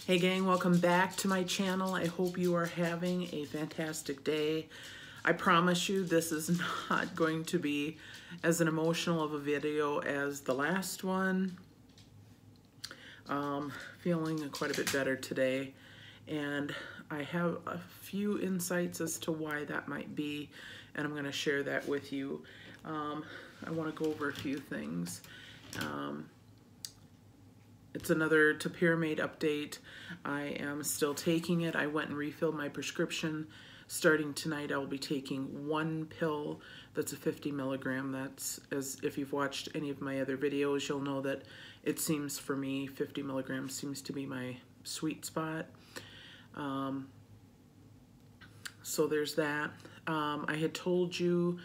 Hey gang, welcome back to my channel. I hope you are having a fantastic day. I promise you this is not going to be as an emotional of a video as the last one. Feeling quite a bit better today, and I have a few insights as to why that might be, and I'm going to share that with you. I want to go over a few things. It's another Topiramate update. I am still taking it. I went and refilled my prescription. Starting tonight, I will be taking one pill that's a 50 milligram. That's, as if you've watched any of my other videos, you'll know that it seems for me 50 milligrams seems to be my sweet spot. So there's that. I had told you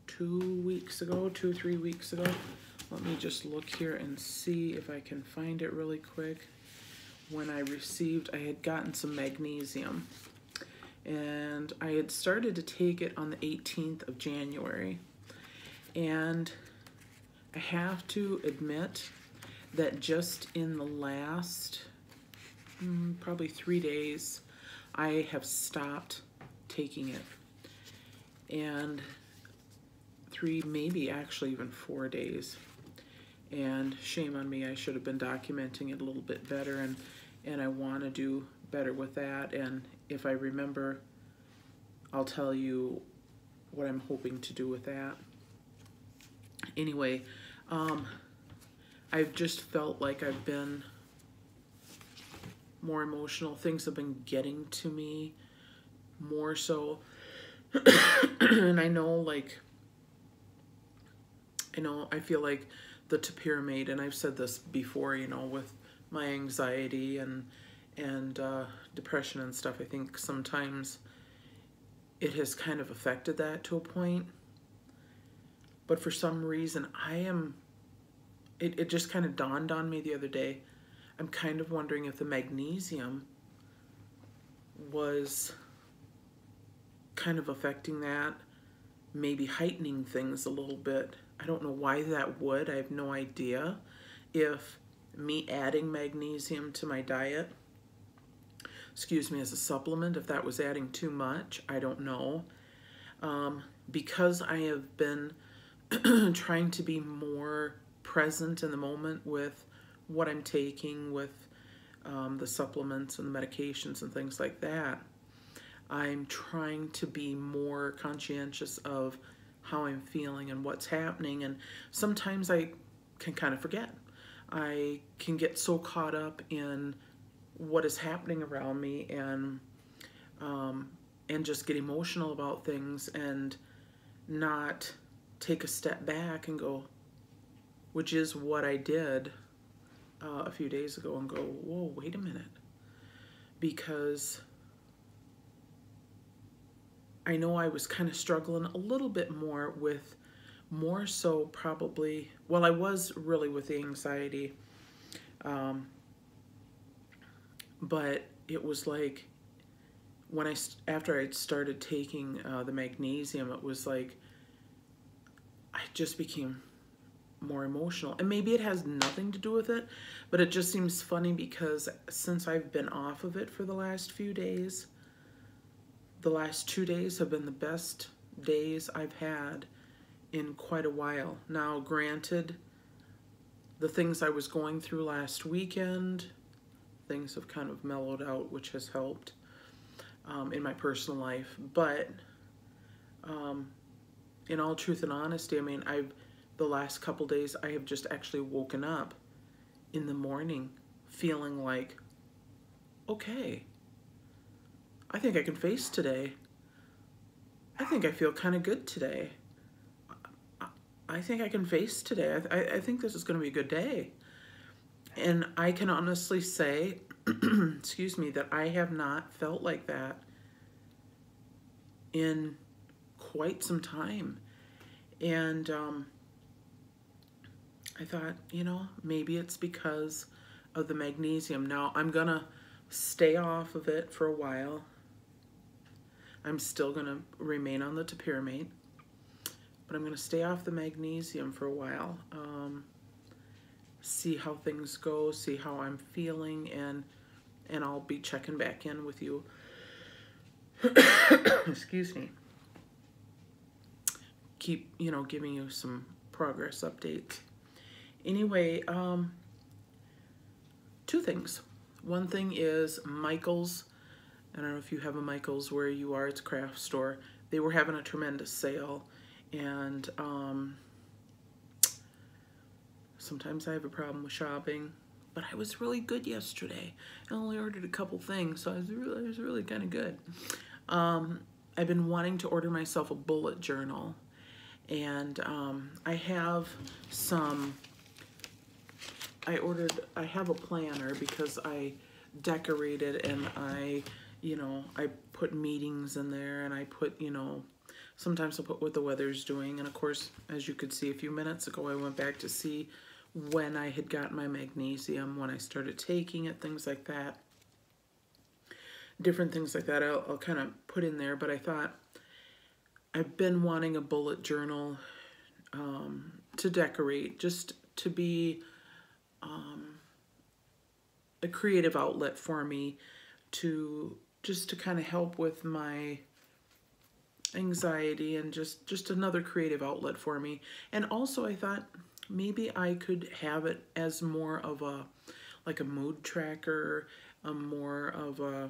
2 or 3 weeks ago. Let me just look here and see if I can find it really quick. When I had gotten some magnesium, and I had started to take it on the 18th of January. And I have to admit that just in the last probably 3 days, I have stopped taking it. And 3, maybe actually even 4 days. And shame on me, I should have been documenting it a little bit better, and I want to do better with that. And if I remember, I'll tell you what I'm hoping to do with that. Anyway, I've just felt like I've been more emotional. Things have been getting to me more so. And I feel like the Topiramate, and I've said this before, you know, with my anxiety and depression and stuff, I think sometimes it has kind of affected that to a point. But for some reason, it just kind of dawned on me the other day. I'm kind of wondering if the magnesium was kind of affecting that, maybe heightening things a little bit. I don't know why that would. I have no idea if me adding magnesium to my diet, as a supplement, if that was adding too much. I don't know. Because I have been trying to be more present in the moment with what I'm taking, with the supplements and the medications and things like that, I'm trying to be more conscientious of how I'm feeling and what's happening. And sometimes I can kind of forget. I can get so caught up in what is happening around me and just get emotional about things and not take a step back and go, which is what I did a few days ago, and go, whoa, wait a minute. Because I know I was kind of struggling a little bit more with, more so probably, well, I was really with the anxiety, but it was like when after I'd started taking the magnesium, it was like I just became more emotional. And maybe it has nothing to do with it, but it just seems funny because since I've been off of it for the last few days, the last 2 days have been the best days I've had in quite a while. Now, granted, the things I was going through last weekend, things have kind of mellowed out, which has helped in my personal life. But in all truth and honesty, I mean, the last couple days, I have just actually woken up in the morning feeling like, okay, I think I can face today. I think I feel kind of good today. I think I can face today. I think this is going to be a good day. And I can honestly say, that I have not felt like that in quite some time. And I thought, maybe it's because of the magnesium. Now, I'm going to stay off of it for a while. I'm still going to remain on the Topiramate, but I'm going to stay off the magnesium for a while. see how things go, see how I'm feeling, and I'll be checking back in with you. Excuse me. Keep, giving you some progress updates. Anyway, two things. One thing is Michael's. I don't know if you have a Michael's where you are. It's a craft store. They were having a tremendous sale, and sometimes I have a problem with shopping, but I was really good yesterday. I only ordered a couple things, so I was really kind of good. I've been wanting to order myself a bullet journal, and I have some. I have a planner because I decorated, and I put meetings in there, and I put, sometimes I'll put what the weather's doing. And of course, as you could see a few minutes ago, I went back to see when I had gotten my magnesium, when I started taking it, things like that. Different things like that I'll kind of put in there, but I thought I've been wanting a bullet journal to decorate, just to be a creative outlet for me, just to kind of help with my anxiety, and just another creative outlet for me. And also I thought maybe I could have it as more of a, like a mood tracker, more of a,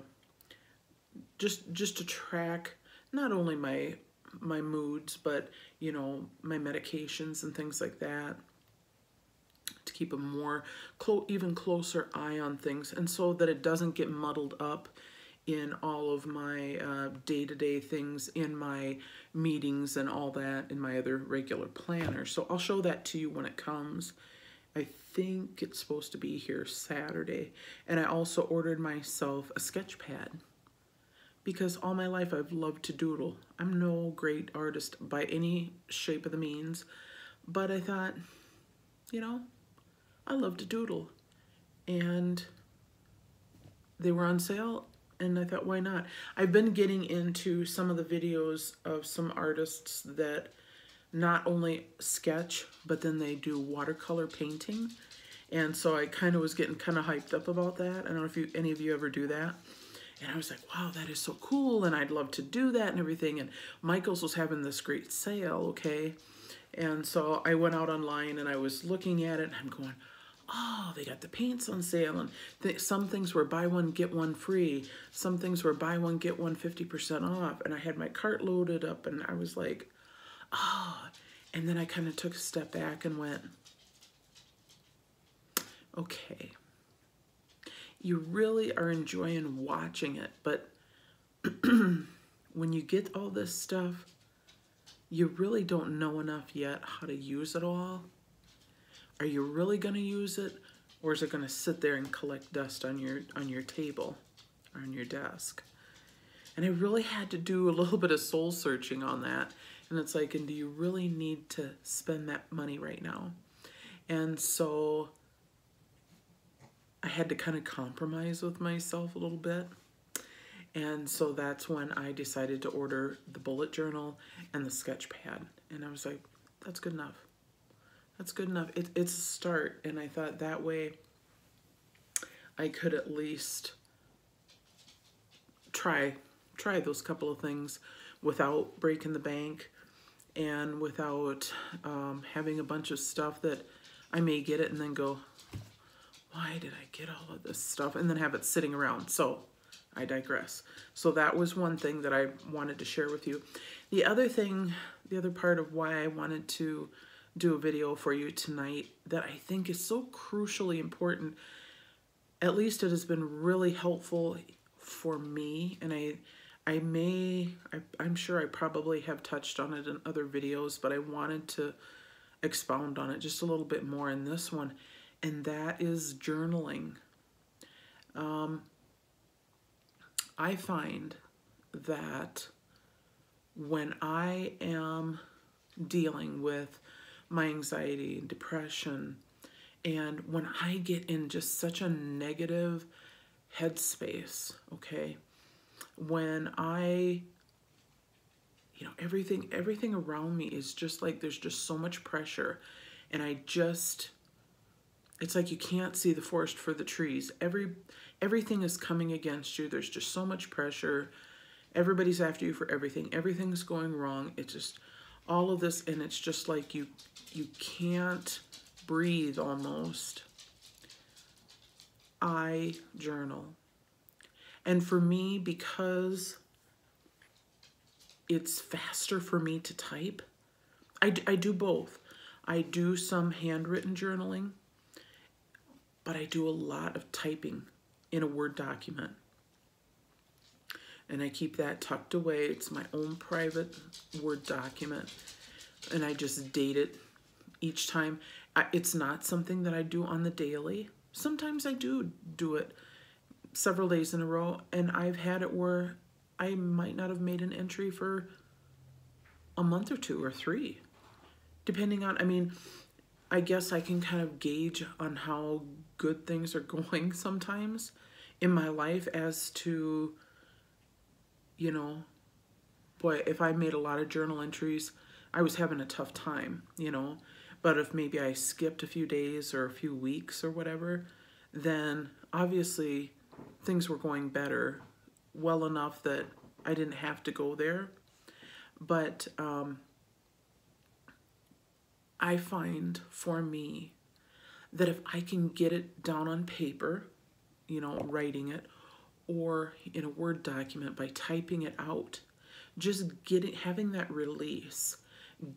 just to track not only my moods, but my medications and things like that, to keep a more even closer eye on things, and so that it doesn't get muddled up in all of my day-to-day things, in my meetings and all that, in my other regular planner. So I'll show that to you when it comes. I think it's supposed to be here Saturday. And I also ordered myself a sketch pad, because all my life I've loved to doodle. I'm no great artist by any shape of the means, but I thought, I love to doodle. And they were on sale, and I thought, why not? I've been getting into some of the videos of some artists that not only sketch, but then they do watercolor painting. And so I kind of was getting kind of hyped up about that. I don't know if any of you ever do that. And I was like, wow, that is so cool, and I'd love to do that and everything. And Michael's was having this great sale, okay? And so I went out online, and I was looking at it, and I'm going, oh, they got the paints on sale, and some things were buy one, get one free. Some things were buy one, get one 50% off. And I had my cart loaded up, and I was like, oh. And then I kind of took a step back and went, okay, you really are enjoying watching it, but when you get all this stuff, you really don't know enough yet how to use it all. Are you really going to use it, or is it going to sit there and collect dust on your table or on your desk? And I really had to do a little bit of soul searching on that. And it's like, and do you really need to spend that money right now? And so I had to kind of compromise with myself a little bit. And so that's when I decided to order the bullet journal and the sketch pad. And I was like, that's good enough. That's good enough. It's a start. And I thought that way I could at least try those couple of things without breaking the bank, and without having a bunch of stuff that I may get it and then go, why did I get all of this stuff? And then have it sitting around. So I digress. So that was one thing that I wanted to share with you. The other thing, the other part of why I wanted to do a video for you tonight that I think is so crucially important, at least it has been really helpful for me, and I'm sure I probably have touched on it in other videos, but I wanted to expound on it just a little bit more in this one, and that is journaling. I find that when I am dealing with my anxiety and depression, and when I get in just such a negative headspace, okay, when everything around me is just like, there's just so much pressure, and it's like you can't see the forest for the trees. Everything is coming against you. There's just so much pressure. Everybody's after you for everything. Everything's going wrong. It's just all of this, and it's just like you can't breathe almost. I journal. And for me, because it's faster for me to type, I do both. I do some handwritten journaling, but I do a lot of typing in a Word document. And I keep that tucked away. It's my own private Word document. And I just date it each time. It's not something that I do on the daily. Sometimes I do it several days in a row. And I've had it where I might not have made an entry for a month or 2 or 3. Depending on, I mean, I guess I can kind of gauge on how good things are going sometimes in my life as to, you know, boy, if I made a lot of journal entries, I was having a tough time, you know. But if maybe I skipped a few days or a few weeks or whatever, then obviously things were going better, well enough that I didn't have to go there. But I find for me that if I can get it down on paper, you know, writing it, or in a Word document by typing it out, just having that release,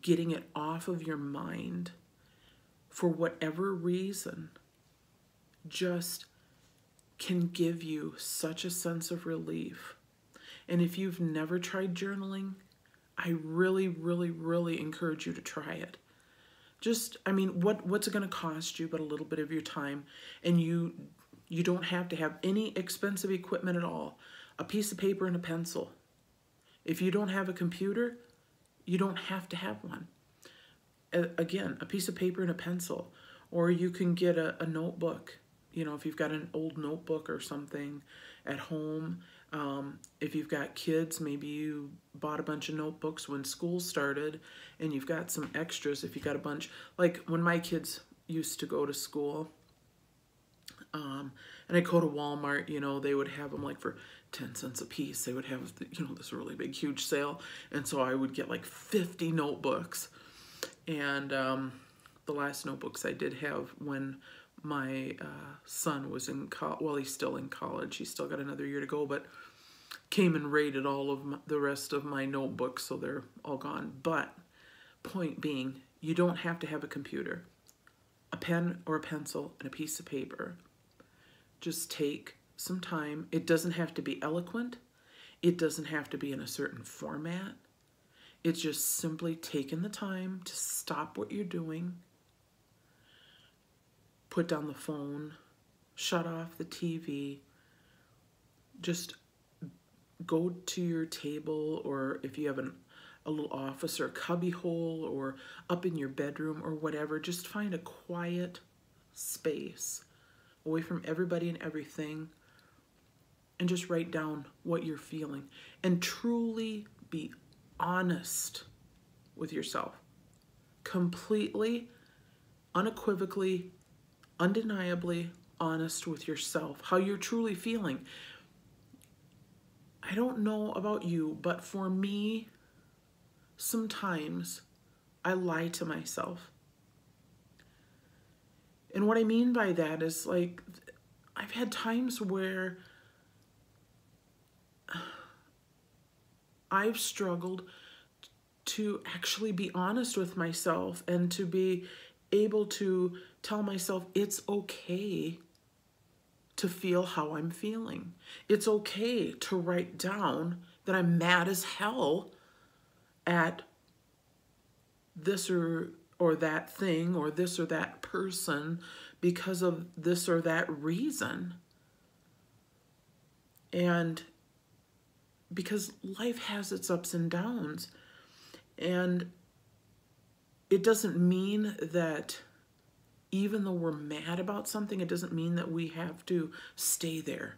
getting it off of your mind for whatever reason, just can give you such a sense of relief. And if you've never tried journaling, I really, really, really encourage you to try it. Just, I mean, what's it going to cost you but a little bit of your time? And you don't have to have any expensive equipment at all. A piece of paper and a pencil. If you don't have a computer, you don't have to have one. Again, a piece of paper and a pencil. Or you can get a notebook. You know, if you've got an old notebook or something at home. If you've got kids, maybe you bought a bunch of notebooks when school started and you've got some extras. If you got a bunch, like when my kids used to go to school, and I'd go to Walmart, you know, they would have them like for 10 cents a piece. They would have, you know, this really big, huge sale. And so I would get like 50 notebooks. And the last notebooks I did have when my son was in college, well, he's still in college. He's still got another year to go, but came and raided all of the rest of my notebooks, so they're all gone. But point being, you don't have to have a computer. A pen or a pencil and a piece of paper. Just take some time. It doesn't have to be eloquent. It doesn't have to be in a certain format. It's just simply taking the time to stop what you're doing, put down the phone, shut off the TV, just go to your table, or if you have a little office or a cubby hole or up in your bedroom or whatever, just find a quiet space away from everybody and everything and just write down what you're feeling and truly be honest with yourself. Completely, unequivocally, undeniably honest with yourself, how you're truly feeling. I don't know about you, but for me, sometimes I lie to myself. And what I mean by that is, like, I've had times where I've struggled to actually be honest with myself and to be able to tell myself it's okay to feel how I'm feeling. It's okay to write down that I'm mad as hell at this or that thing or this or that person because of this or that reason. And because life has its ups and downs. And it doesn't mean that even though we're mad about something, it doesn't mean that we have to stay there.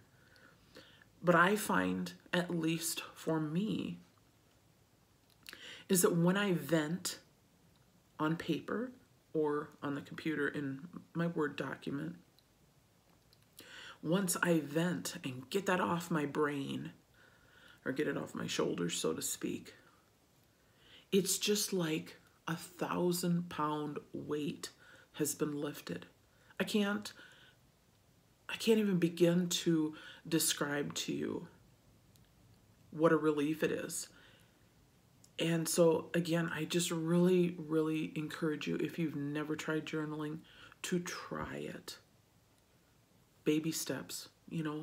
But I find, at least for me, is that when I vent on paper, or on the computer in my Word document, once I vent and get that off my brain, or get it off my shoulders, so to speak, it's just like 1,000-pound weight has been lifted. I can't even begin to describe to you what a relief it is. And so again, I just really, really encourage you, if you've never tried journaling, to try it. Baby steps,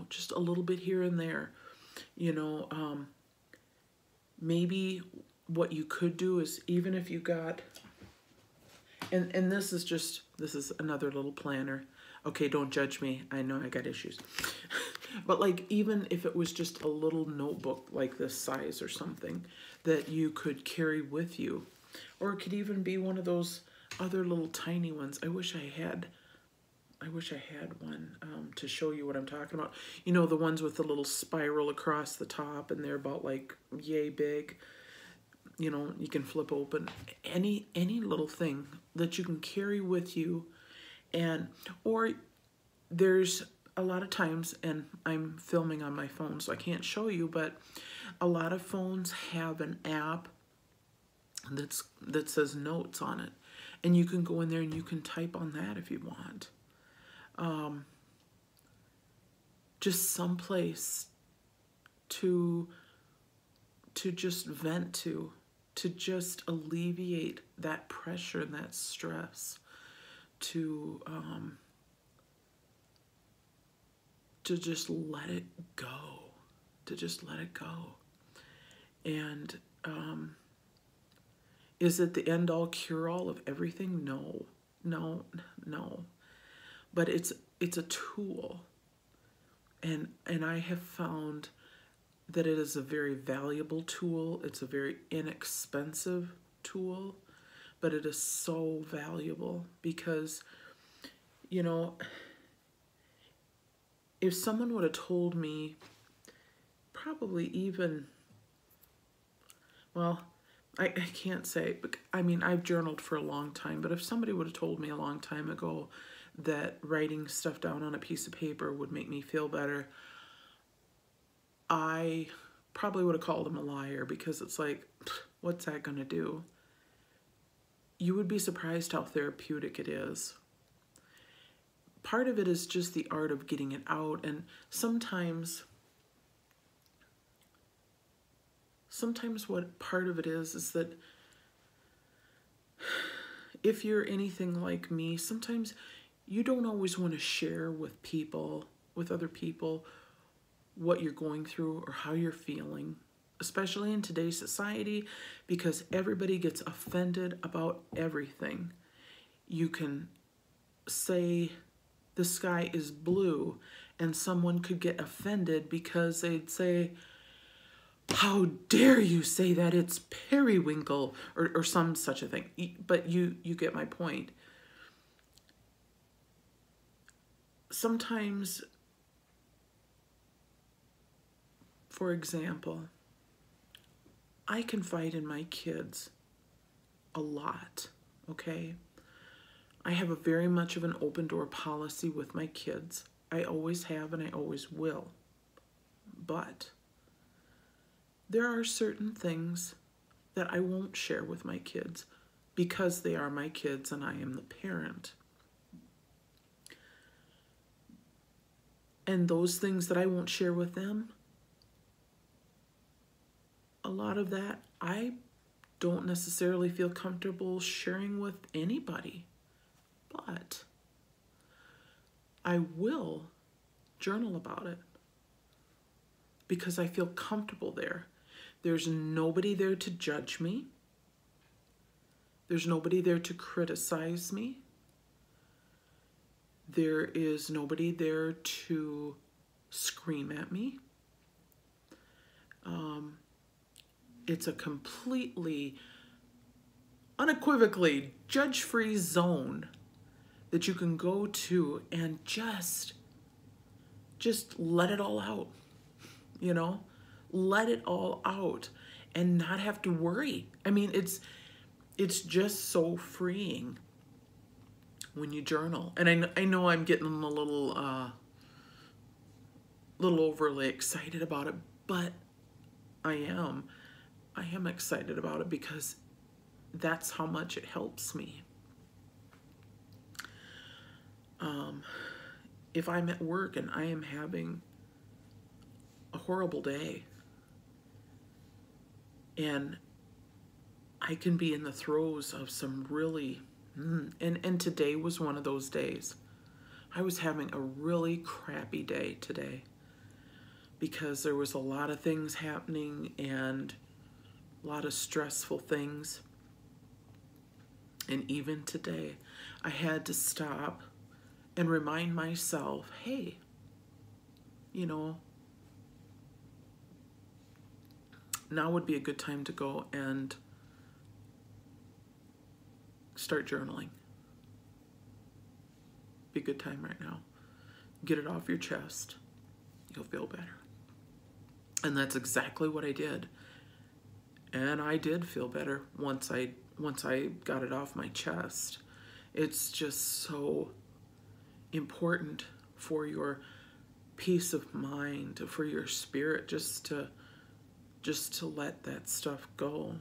just a little bit here and there. Maybe what you could do is, even if you got, and this is another little planner. Okay, don't judge me. I know I got issues. But like, even if it was just a little notebook like this size or something that you could carry with you, or it could even be one of those other little tiny ones. I wish I had one to show you what I'm talking about. The ones with the little spiral across the top, and they're about like yay big. You can flip open any little thing that you can carry with you. Or there's a lot of times, and I'm filming on my phone, so I can't show you, but a lot of phones have an app that says notes on it. And you can go in there and you can type on that if you want. Just someplace to just vent to just alleviate that pressure and that stress, to just let it go, And is it the end all cure all of everything? No. But it's a tool, and I have found that it is a very valuable tool. It's a very inexpensive tool, but it is so valuable because, if someone would have told me, probably even, well, I can't say, but I've journaled for a long time, but if somebody would have told me a long time ago that writing stuff down on a piece of paper would make me feel better, I probably would have called him a liar, because it's like, what's that going to do? You would be surprised how therapeutic it is. Part of it is just the art of getting it out, and sometimes what part of it is that if you're anything like me, sometimes you don't always want to share with other people, what you're going through or how you're feeling, especially in today's society, because everybody gets offended about everything. You can say the sky is blue, and someone could get offended because they'd say, how dare you say that, it's periwinkle, or some such a thing. But you get my point. Sometimes, for example, I confide in my kids a lot, okay? I have a very much of an open door policy with my kids. I always have and I always will. But there are certain things that I won't share with my kids because they are my kids and I am the parent. And those things that I won't share with them, a lot of that I don't necessarily feel comfortable sharing with anybody. But I will journal about it because I feel comfortable there. There's nobody there to judge me. There's nobody there to criticize me. There is nobody there to scream at me. It's a completely, unequivocally judge-free zone that you can go to and just let it all out, let it all out and not have to worry. It's just so freeing. when you journal. And I know I'm getting a little overly excited about it, but I am excited about it because that's how much it helps me. If I'm at work and I am having a horrible day and I can be in the throes of some really, and today was one of those days. I was having a really crappy day today because there was a lot of things happening and a lot of stressful things. And even today, I had to stop and remind myself, hey, you know, now would be a good time to go and start journaling. Be a good time right now. Get it off your chest. You'll feel better. And that's exactly what I did. And I did feel better once I got it off my chest. It's just so important for your peace of mind, for your spirit, just to let that stuff go.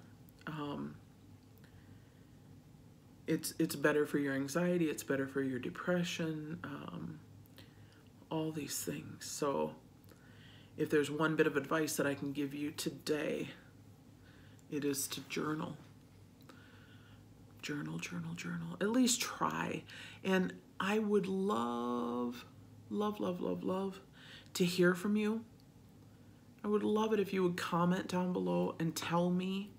It's better for your anxiety, it's better for your depression, all these things. So if there's one bit of advice that I can give you today, it is to journal. Journal, journal, journal. At least try. And I would love, love, love, love, love to hear from you. I would love it if you would comment down below and tell me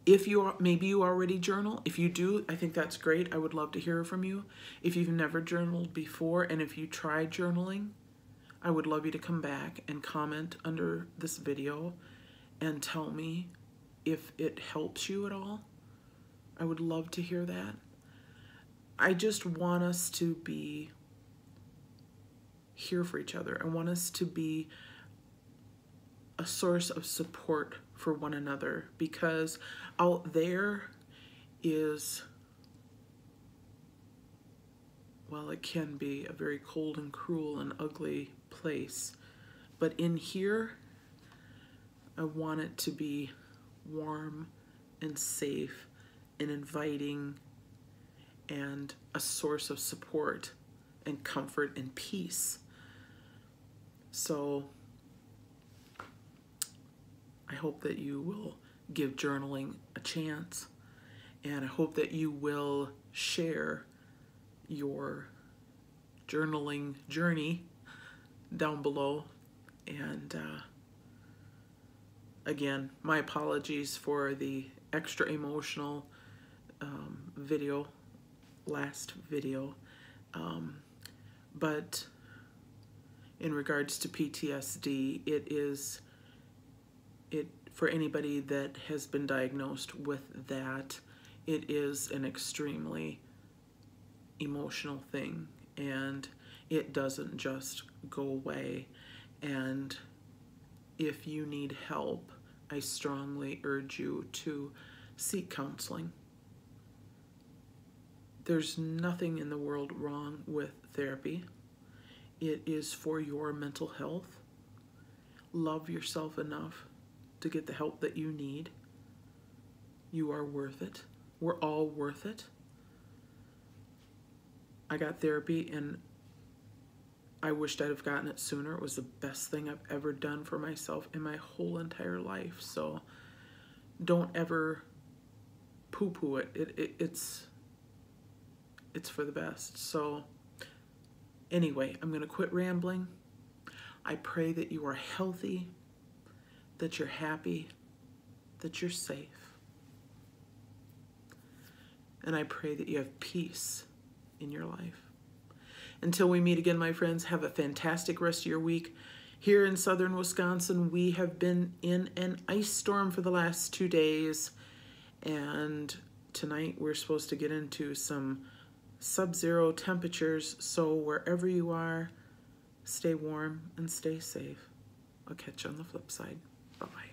if maybe you already journal. If you do, I think that's great. I would love to hear from you. If you've never journaled before and if you tried journaling, I would love you to come back and comment under this video and tell me if it helps you at all. I would love to hear that. I just want us to be here for each other. I want us to be a source of support for one another, because out there is, well, it can be a very cold and cruel and ugly place. But in here, I want it to be warm and safe and inviting and a source of support and comfort and peace. So I hope that you will give journaling a chance, and I hope that you will share your journaling journey down below. And again, my apologies for the extra emotional last video, but in regards to PTSD, for anybody that has been diagnosed with that, it is an extremely emotional thing, and it doesn't just go away. And if you need help, I strongly urge you to seek counseling. There's nothing in the world wrong with therapy. It is for your mental health. Love yourself enough to get the help that you need. You are worth it. We're all worth it. I got therapy and I wished I'd have gotten it sooner. It was the best thing I've ever done for myself in my whole entire life. So don't ever poo-poo it. It's for the best. So anyway, I'm going to quit rambling. I pray that you are healthy, that you're happy, that you're safe. And I pray that you have peace in your life. Until we meet again, my friends, have a fantastic rest of your week. Here in southern Wisconsin, we have been in an ice storm for the last 2 days. And tonight we're supposed to get into some sub-zero temperatures. So wherever you are, stay warm and stay safe. I'll catch you on the flip side. Bye-bye.